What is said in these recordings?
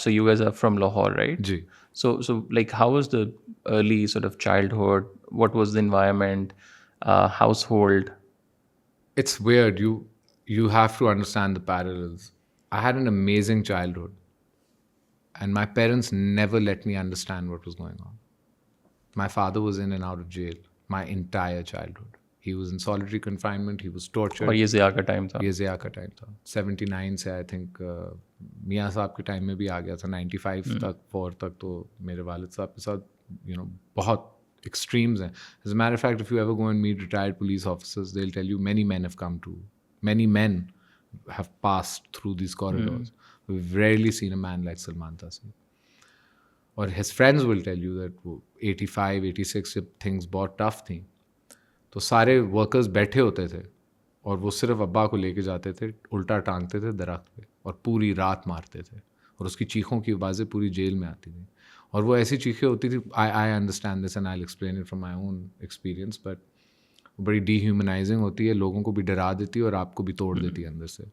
So you guys are from Lahore, right? Ji. So like, how was the early sort of childhood? What was the environment, household? It's weird. You have to understand the parallels. I had an amazing childhood, and my parents never let me understand what was going on. My father was in and out of jail my entire childhood. He was in solitary confinement. He was और tortured. ये ज़िया का time था. ये ज़िया का time था. 79 से I think मियाँ साहब के टाइम में भी आ गया था. 95 तक 4 तक तो मेरे वालिद साहब के साथ बहुत extremes हैं. As a matter of fact, if you ever go and meet retired police officers, they'll tell you many men have passed through these corridors. We've rarely seen a man like Salman Taseer. और his friends will tell you that 85, 86 जब things बहुत tough थी, तो सारे workers बैठे होते थे और वो सिर्फ अब्बा को लेके जाते थे, उल्टा टांगते थे दरख्त पे और पूरी रात मारते थे और उसकी चीखों की आवाज़ें पूरी जेल में आती थी. और वो ऐसी चीखें होती थी, I understand this and I explain it from my own experience, but बड़ी डीह्यूमनाइजिंग होती है, लोगों को भी डरा देती है और आपको भी तोड़ देती है अंदर से.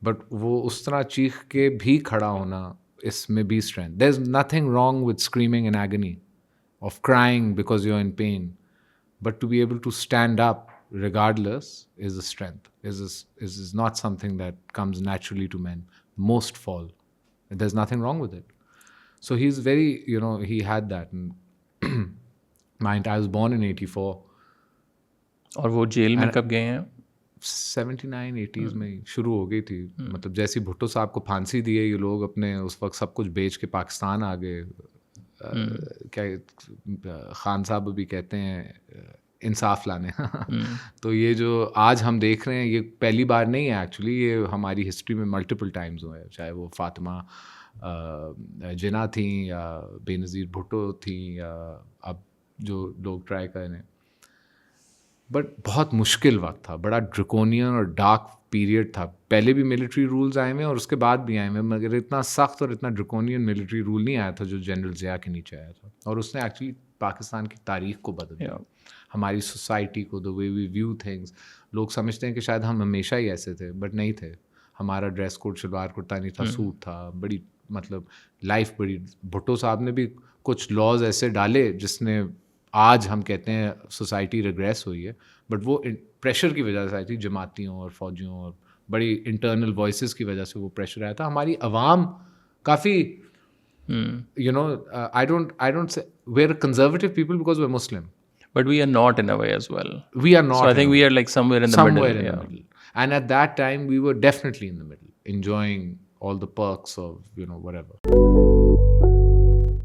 बट वो उस तरह चीख के भी खड़ा होना, इसमें भी strength. There is nothing wrong with screaming in agony of crying because you are in pain, but to be able to stand up regardless is a strength, is not something that comes naturally to men. Most fall. There's nothing wrong with it. So he's very, he had that. And I was born in 84. और वो jail में कब गए हैं? 79, 80s में ही शुरू हो गई थी. मतलब जैसे भुट्टो साहब को फांसी दी है, ये लोग अपने उस वक्त सब कुछ बेच के पाकिस्तान आ गए. क्या खान साहब भी कहते हैं इंसाफ लाने. तो ये जो आज हम देख रहे हैं, ये पहली बार नहीं है एक्चुअली. ये हमारी हिस्ट्री में मल्टीपल टाइम्स हुए हैं, चाहे वो फातिमा जिना थी या बेनज़ीर भुट्टो थी या अब जो लोग ट्राई कर रहे हैं. बट बहुत मुश्किल वक्त था, बड़ा ड्रकोनियन और डार्क पीरियड था. पहले भी मिलिट्री रूल्स आए हुए और उसके बाद भी आए हुए, मगर इतना सख्त और इतना ड्रकोनियन मिलिट्री रूल नहीं आया था जो जनरल ज़िया के नीचे आया था. और उसने एक्चुअली पाकिस्तान की तारीख को बदल दिया, हमारी सोसाइटी को, the way we view things. लोग समझते हैं कि शायद हम हमेशा ही ऐसे थे, बट नहीं थे. हमारा ड्रेस कोड शलवार कुर्ता नहीं था, सूट था. बड़ी मतलब लाइफ बड़ी. भुट्टो साहब ने भी कुछ लॉज ऐसे डाले जिसने आज हम कहते हैं सोसाइटी रिग्रेस हुई है, बट वो प्रेशर की वजह से आई थी, जमातियों और फौजियों और बड़ी इंटरनल वॉइसेस की वजह से वो प्रेशर आया था. हमारी अवाम काफ़ी I don't say we're conservative people because we're Muslim. But we are not in a way as well. We are not. So I think we are like somewhere in the middle. Somewhere in the middle. And at that time, we were definitely in the middle, enjoying all the perks of, whatever.